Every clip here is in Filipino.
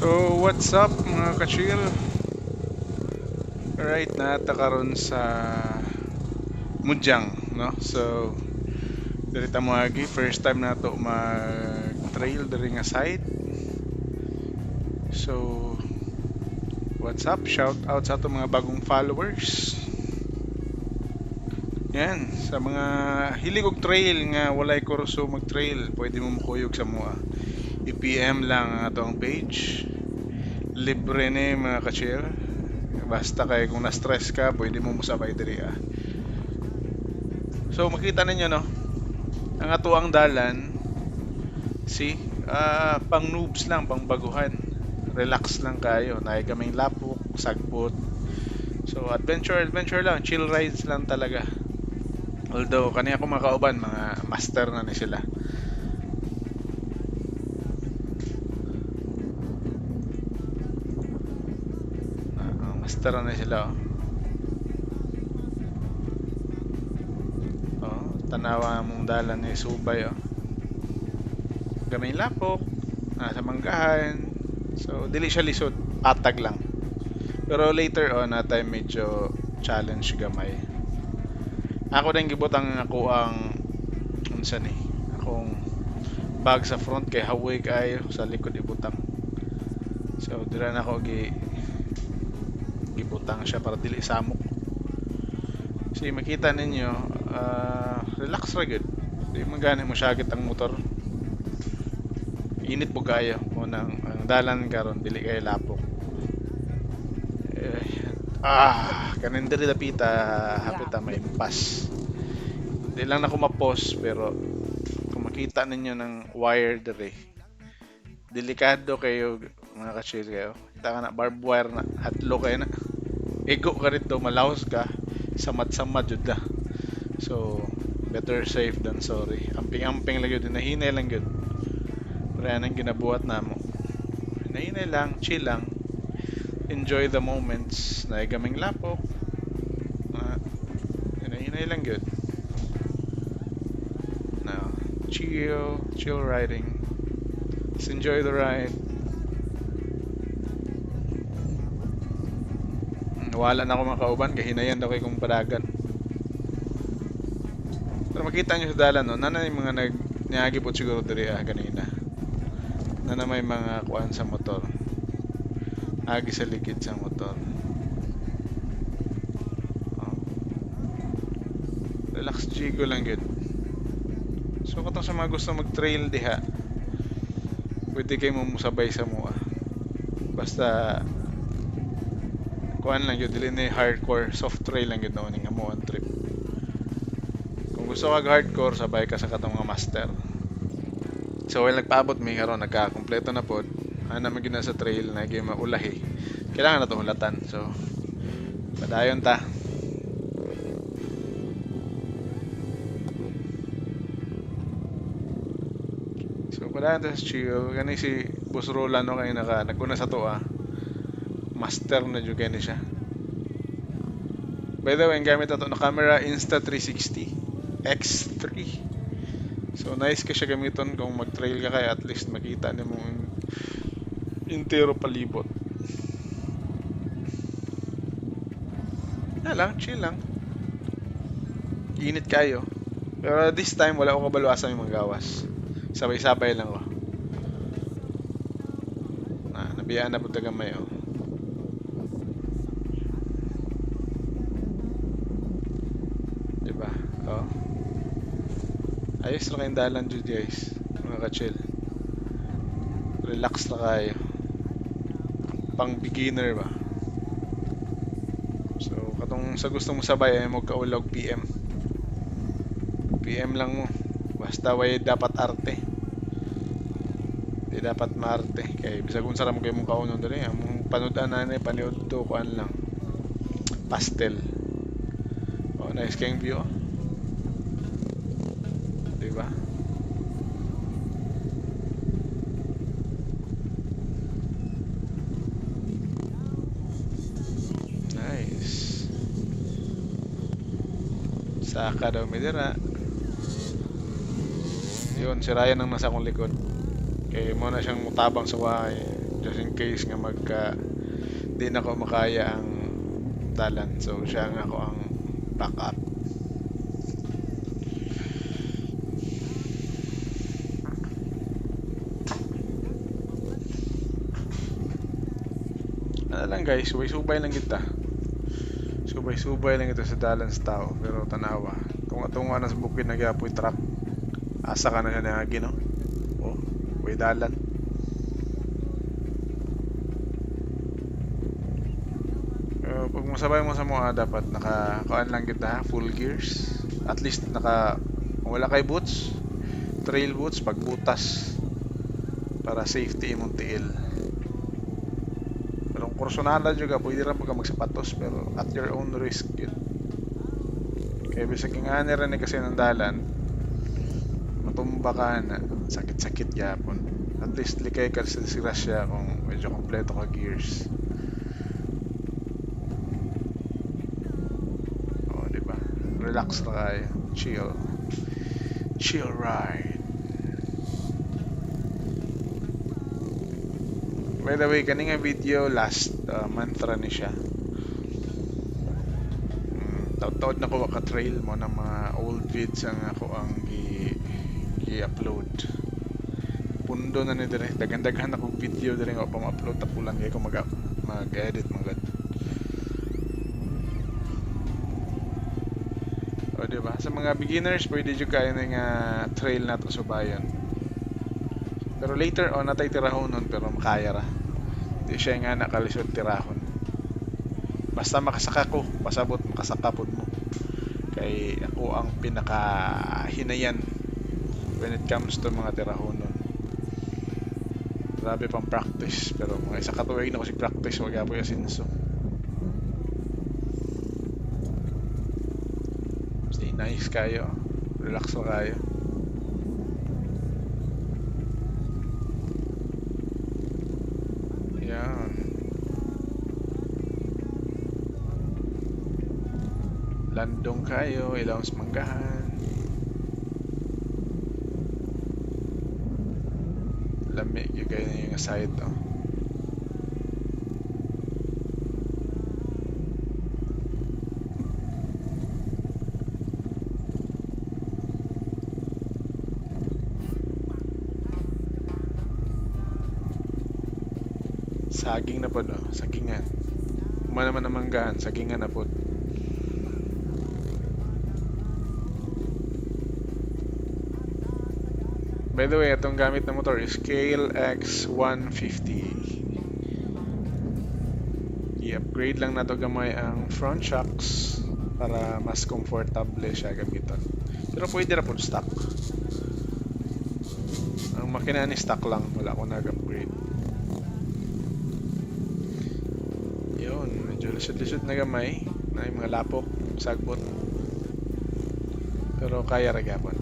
So, what's up mga ka-chill? Right na karon sa Mujang, no? So, dirita mo agi first time na to mag-trail diri nga side. So, what's up? Shout out sa ato mga bagong followers. Yan, sa mga hilig og trail nga walay kurso mag-trail, pwede mo makuyog sa mua. I-PM lang ang atong page. Libre ni mga ka-chill. Basta kay kung na-stress ka, pwede mo musabay diri ah. So makita ninyo no, ang atuang dalan si pang noobs lang, pang baguhan. Relax lang kayo, naay kaming lapok, sagbot. So adventure lang, chill rides lang talaga. Although kaniya ko makauban mga master na ni sila. Master na ni sila oh. Oh, tanawa mong dalan ni Subay oh. Gamay lapok, sa manggahan. So dili siya lisod, patag lang. Pero later on natay medyo challenge gamay. Ako din gibutang ako ang unsa ni akong bag sa front kay hawoy kayo sa likod ibutang. So dira na ako gibutang siya para dili samok. Kasi makita ninyo relax ra gud. Di man gani mo syagit ang motor. Init po kayo mo nang ang dalan karon dili kay lapok. Kanin diri dapita hapit may pas. Di lang na ako ma-pause pero kung makita ninyo ng wire diri, delikado kayo mga ka-chill kayo. Kita ka na barbed wire na hatlo kayo na. Ego ka rito, malaos ka, samad-samad jud ka. So, better safe than sorry. Amping-amping lang yun, nahinay lang yun. Pero yan ang ginabuhat na mo. Nahinay lang, chill lang. Enjoy the moments. Naigaming lapok. Nahinay lang yun. Now, chill riding. Just enjoy the ride. Wala na ako makauban, kahinayan daw kay kong padagan. Pero makita nyo sa dalan, no? Nana yung mga nagnyagi po siguro diri kanina. Nana may mga kuan sa motor. Agi sa likid sa motor. Oh. Relax jigo lang yun. So katong sa mga gusto mag-trail diha, pwede kayo musabay sa mua. Basta kuan lang yun, dili na hardcore, soft trail lang yun noon nga mo ang trip. Kung gusto kag hardcore, sabay ka sa katong mga master. So while nagpaabot mi karon nagka-kompleto na pod, ana man gina sa trail na gyud maulahi. Kailangan na to hulatan. So padayon ta. So padayon ta sa chill. Kani si Boss Roland no kay naguna sa to master na jud kani siya. By the way, ang gamit ato na camera Insta360 X3. So nice ka siya gamiton kung mag-trail ka kaya at least makita nimo ang intero palibot. Lang, chill lang. Init kayo. Pero this time wala ko kabaluasan yung mga gawas. Sabay-sabay lang ko. Nabiyaan na po tagamay oh. Diba? Oh. Ayos lang kayong dalan dyan guys. Mga ka-chill. Relax na kayo. Pang beginner ba? So, katong sa gusto mo sabay ay mo kaulog PM. PM lang mo. Basta way dapat arte. Di dapat maarte. Kaya bisag kung sarap kayo mong kaunon dali. Among panudan na na paniod to kuan lang. Pastel. Oh, nice kayong view. Diba? Nice. Saka daw midira. Yun, si Ryan ang nasa akong likod. Kaya mo na siyang mutabang sa wahay. just in case nga di na ko makaya ang dalan, so siya nga ako ang backup. Ano lang guys, subay-subay lang kita. Subay-subay lang ito sa dalan sa tao, pero tanawa. Tunga-tunga na sa bukid na gapoy truck. Asa ka na siya nangagi, no? Oh, way dalan. Pag masabay mo sa mga dapat naka-kuan lang kita, full gears. At least kung wala kay boots, trail boots, pagbutas. Para safety imong tiil. Pero kung personala juga, pwede rin ka magsapatos, pero at your own risk yun. Kaya bisag yung ani rin kasi ng dalan, matumba ka na, sakit-sakit yapon. At least likay ka sa disgrasya kung medyo kompleto ka gears. O, diba? Relax na kayo. Chill ride. By the way, kaning nga video last month ra ni siya. Taud-taud na ko ka-trail mo ng mga old vids ang ako ang i-upload. Pundo na ni dire, daghan-daghan akong video dire nga pa ma-upload ta lang kay ko mag-edit magad. O diba? Sa mga beginners, pwede jud kayo nga trail na to subayon. Pero later on, natay tirahon nun, pero makaya ra. Di siya nga nakalisod tirahon. Basta makasaka ko, pasabot makasakapod mo. Kay ako ang pinaka-hinayan when it comes to mga tirahon nun. Grabe pang practice, pero mga isa katuig na ko si practice, wag apoy asinso. Stay nice kayo, relax lang kayo. Landong kayo, ilaw sa manggahan. Lamig yung kayo na yung side to. Saging na po, no? Sagingan. Kumana naman ang manggahan, sagingan na po. By the way, itong gamit na motor is Scale X150. I-upgrade lang na to gamay ang front shocks para mas comfortable siya gamiton. Pero pwede na po stock. Ang makina ni stock lang, wala akong nag-upgrade. Yun, medyo lisod-lisod na gamay na yung mga lapok, sagbot. Pero kaya ragapon.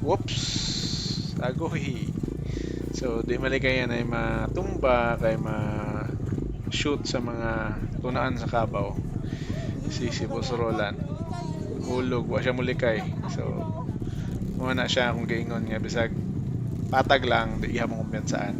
Whoops! Agoy! So, di maligay yan ay matumba, kay ma-shoot sa mga tunaan sa kabaw. Si Boss Roland. Hulog, wa siya mulikay. So, muna siya kung gaingon nga. Bisag, patag lang, di iha mong kumpiyansaan.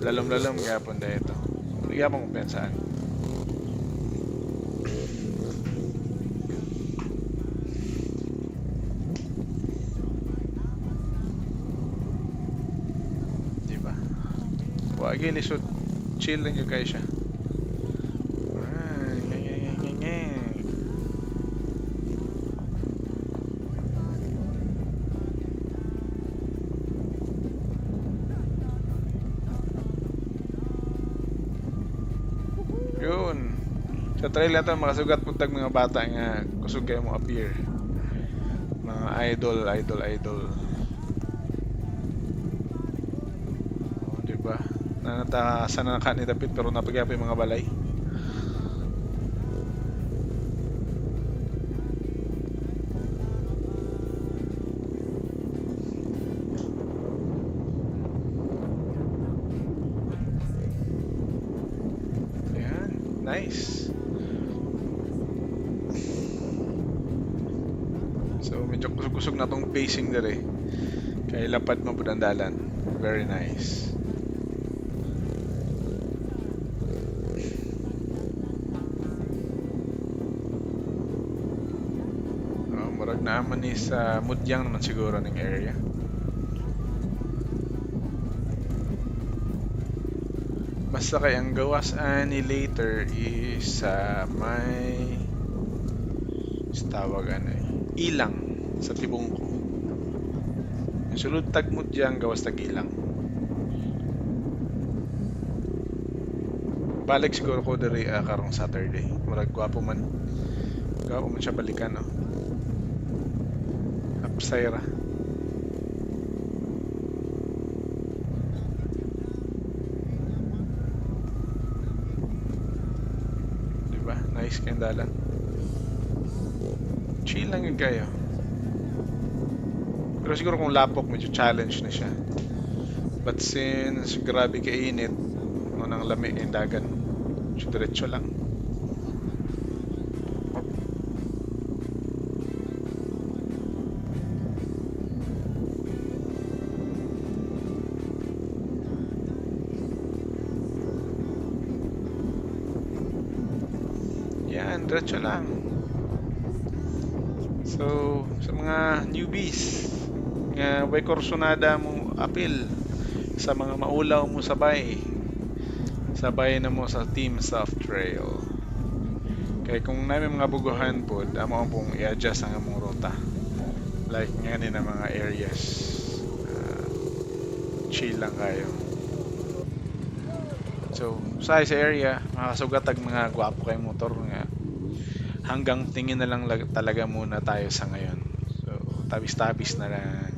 Lalom-lalom gapon da ito. Di iha mong kumpiyansaan. Wagi lisod, chill lang yung kayo siya. Yun. Sa trail na ito, makasugat puntag mga bata nga kusog kayo mo appear. Mga idol. O, diba? Nanatakasan na naka ni David pero napagyapi mga balay. Ayan, nice. medyo kusog-kusog na tong pacing dire. Kay lapad mo pud ang dalan. Very nice. Murag naaman ni sa Mudyang naman siguro ning area. Basta kay ang gawas ani later is sa may tawag ano ilang sa tibong ko. Yung sulod tag Mudyang gawas tag ilang. Balik siguro ko diri karong Saturday. Murag gwapo man. Gwapo man siya balikan no. Apsayra. Diba? Nice kayong dalan. Chill lang yun kayo. Pero siguro kung lapok, medyo challenge na siya. But since grabe kainit, nang lami yung dagan, so diretso lang. Yan, diretso lang. So, sa mga newbies, nga way kursunada mo apil sa mga maulaw mo sabay na mo sa Team Soft Trail. Kaya kung namin mga buguhan po, amo pong i-adjust ang among ruta. Like ngayon na mga areas. Chill lang kayo. So, sa area, makasugatag mga gwapo kay motor nga. Hanggang tingin na lang talaga muna tayo sa ngayon. So, tabis-tabis na lang.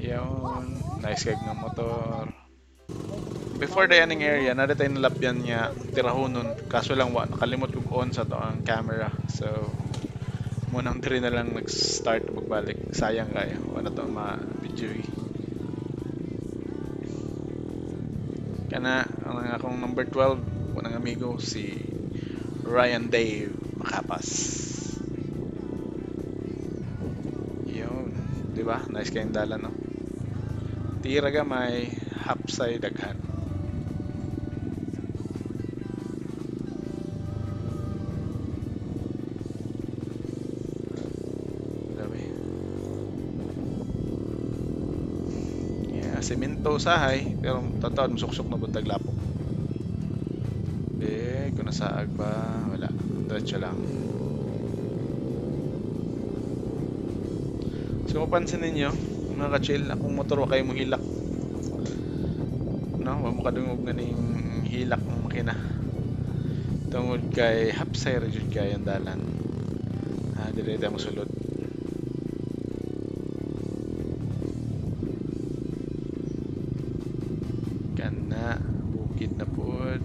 Yun, nice kag ng motor. Before the ending area, nari tayo nalapyan niya tirahonon. Kaso lang nakalimot kong on sa to ang camera. So, munang diri na lang nag-start magbalik. Sayang kayo. Wala to ma-video eh. Kana, ang akong number 12, unang amigo, si Ryan Dave Makapas. Yun. Diba? Nice kayong dalan, no? Tira gamay, hapsay daghan. Semento sahay pero tataon suksok na buntag lapok. Kung nasaag ba wala, diretso lang. So mapansin ninyo mga ka-chill, akong motor wa kayo mohilak, no? Wa mo kadungog nga ning hilak ng makina tungod kay hapsay ra jud kay ang dalan. Dire mo sulod. Kana bukid na pod.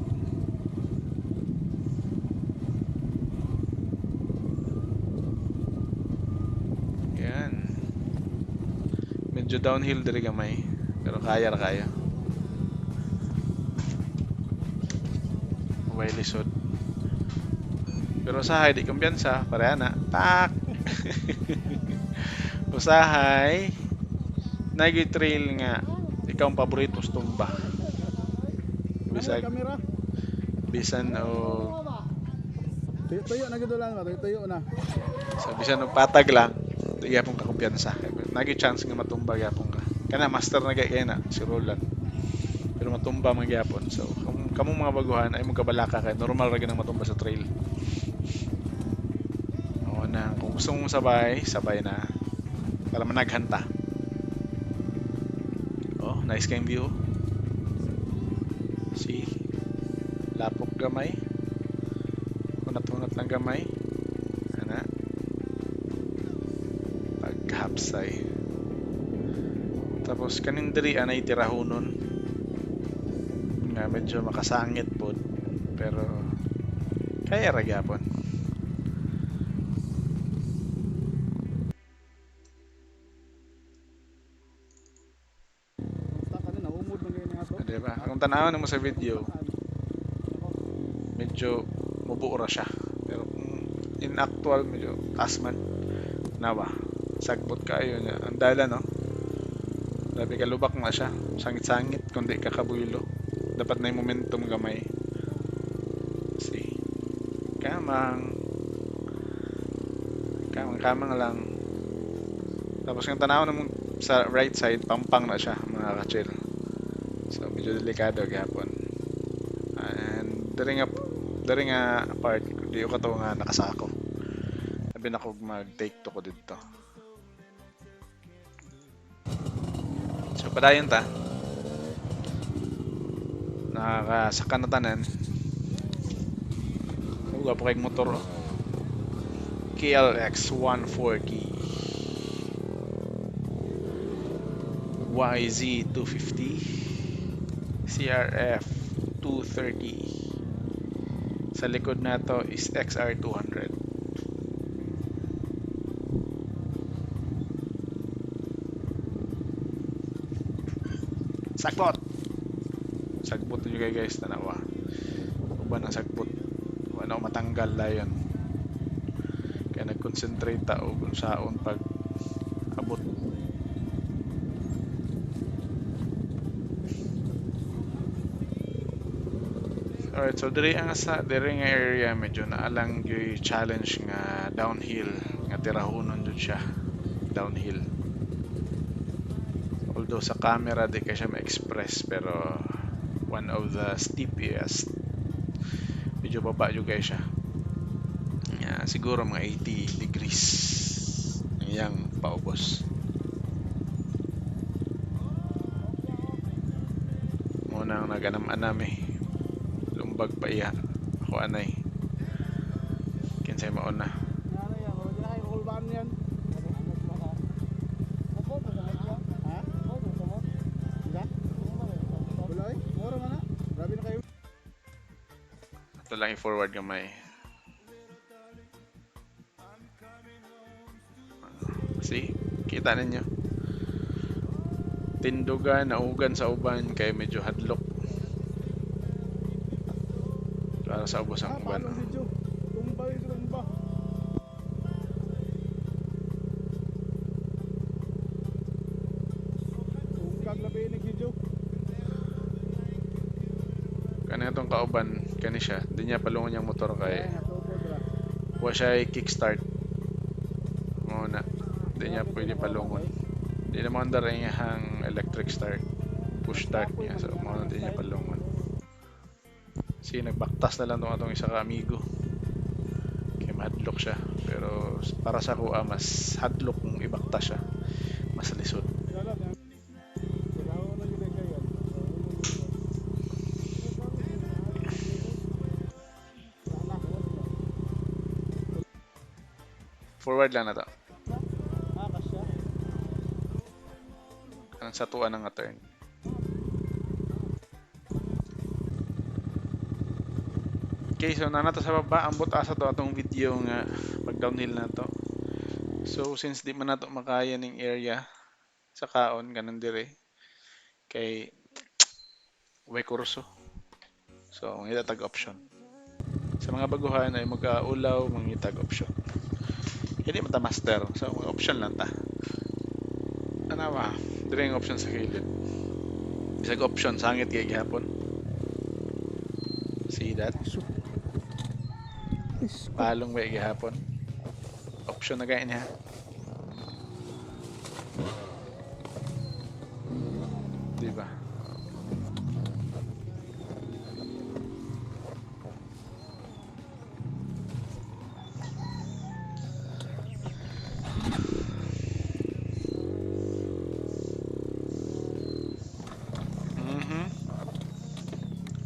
Yan. Medyo downhill diri gamay, pero kaya ra kayo. Way lisod. Pero usahay di kumpiyansa, pareha na. Tak. Usahay nagi trail nga ikaw ang paborito sa tumba. Bisan o tuyo na gid lang, tuyo na. So bisan og patag lang, di gyapon ka kumpiyansa. Nagi chance nga matumba gyapon ka. Kana master na kay na si Roland. Pero matumba man gyapon. So kamo mga baguhan ay mong kabalaka kay normal ra gyud ang matumba sa trail. O na kung gusto mong sabay na para managhanta. Oh, nice kayong view. See? Lapok gamay. Unat-unat ng gamay. Ana. Paghapsay. Tapos kanindiri anay tirahonon. Nga medyo makasangit po. Pero kaya ra gyapon. Diba? Kung tanawan mo sa video, medyo mabuo ra siya. Pero in actual, medyo taas man. Nawa. Sagbot kayo niya. Ang dala, no? Labi ka lubak na siya. Sangit-sangit kundi kakabuylo. Dapat na yung momentum gamay. See. Kamang. Kamang lang. Tapos yung tanaw naman sa right side, pampang na siya, mga ka-chill. So, medyo delikado gapon. And, dari nga part, di ko kato nga nakasako. Sabi na ko mag-take to ko dito. So, padayon ta. Nakakasaka na tanan. Huwag po kayong motor. KLX 140. YZ 250. CRF 230. Sa likod na to is XR 200. Sagbot! Sagbot nyo kayo guys, tanawa. Uban ang sagbot. Ano matanggal la yun. Kaya nag-concentrate tao kung saon pag abot. Alright, so diri nga area medyo naalang yung challenge nga downhill nga tirahonon jud siya. Downhill. Although sa camera di ka siya ma-express pero one of the steepest. Medyo baba jud guys siya. Siguro mga 80 degrees yang paubos. Muna ang naganam-anam lumbag pa iya ako anay kinsay mauna. Ito lang i-forward gamay. See? Kita ninyo. Tindugan, naugan sa uban kay medyo hadlok. Para sa ubos ang uban. Kani itong kauban, kani siya. Di niya palungon yung motor kay wa siya kickstart. Muna. Di niya pwede palungon. Di naman daring hang electric start. Push start niya. So, muna di niya palungon. Kasi nagbaktas na lang itong isa ka amigo. Kaya mahadlok siya. Pero para sa kuha, mas hadlok kung ibaktas siya. Mas lisod. Forward lang na to. Kanang satuan ng turn. Okay, so nanato sa baba. Ambot asa to atong video nga pag downhill na to. So since di man nato makaya ning area sa kaon ganun dire kay way kurso. So mangitatag option. Sa mga baguhan ay mag-ulaw mangitag option. Hindi man ta master. So option lang ta. Ano ba? Dire yung option sa kilid. Bisag option sangit kay gihapon. See that? Palong way gihapon. Option na gaya niya. Diba?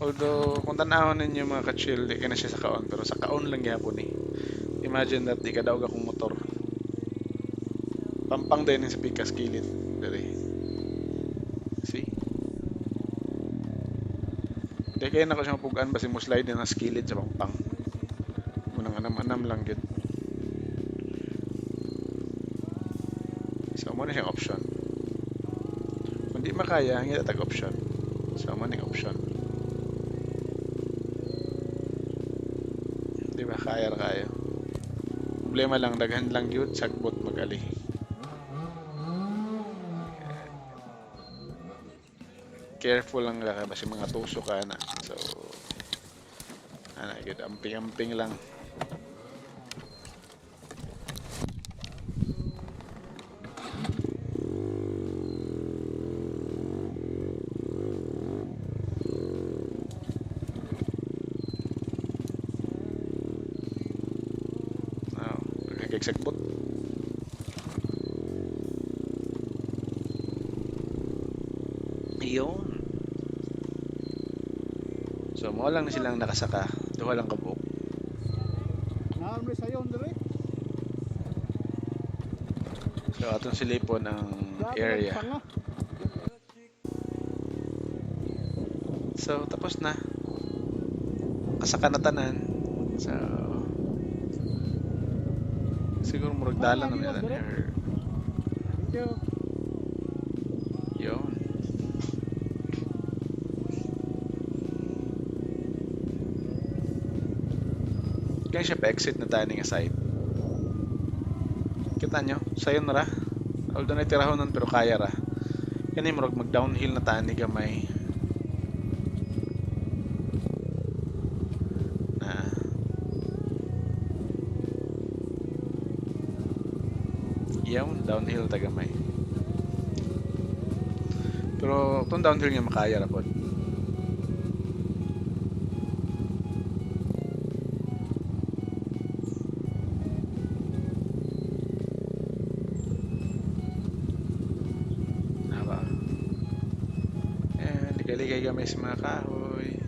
Although, kung tanahon ninyo mga ka-chill, di ka na siya sa kaon. Pero sa kaon lang gihapon eh. Imagine that, di ka daw akong motor. Pampang din sa pikas kilid. Dari. See? Di kaya na ko siyang pugaan basi mo slide na skilid sa pampang. Munang anam-anam lang yun. So, mo na siyang option. Kung di makaya, hindi tatag option. So, mo na yung option. Di ba? Kaya. problema lang daghan lang yun sagbot magali. Careful lang ka kasi mga tusok ka na. So ana gyud amping-amping lang. Oh, nagkiksagbot. Iyon. So mo lang silang nakasaka, duha lang kabuok. Naamri sayon dire. So atong silipon ang area. So tapos na. Kasaka na tanan. So siguro murag dalan naman yan. Thank you. Yun. Kaya siya pa-exit na tayo nga side. Kita nyo? Sayon na ra. Although na tirahon nun pero kaya ra. Yan yung murag mag-downhill na tayo ni gamay. Na. Yun, downhill ta gamay. Pero itong downhill nga makaya ra po. Ligay kami sa mga kahoy.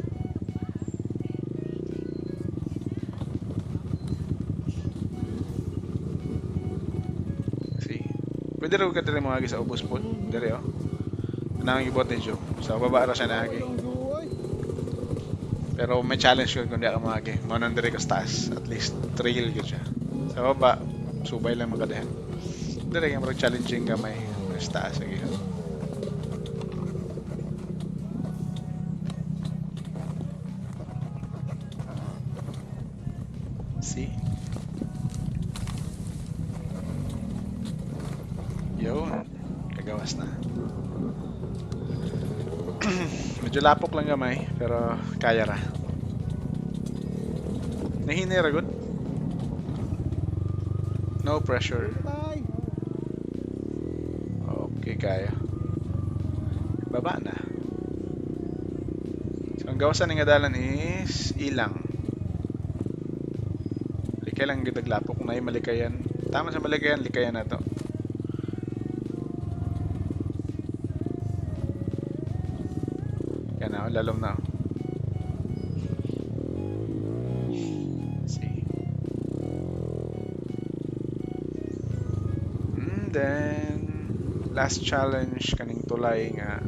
See? Pwede rin ka diri mga agi sa ubos po. Diri oh. Nang ibot ni Joe. Sa baba ra siya naagi. Pero may challenge yun kung di ka mga agi. Manon diri ka sa taas. At least trail yun siya. Sa baba, subay lang magkadahan. Diri ka challenging ka may sa taas lagi. See? Yun. Kagawas na. Medyo lapok lang gamay, pero kaya ra. Nahinay ra good. No pressure. Okay, kaya. Baba na. So, ang gawasan ng adalan is ilang. Likay lang gitag lapok na yung malikayan. Tama sa malikayan, likayan na to. Yan na, lalom na. See. And then, last challenge kaning tulay nga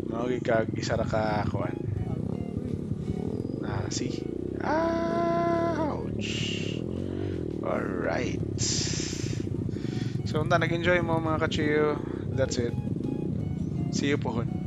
magigag isa ra ka kuan. See. Ouch. Alright. So, unta nag-enjoy mo mga kachiyo. That's it. See you pohon.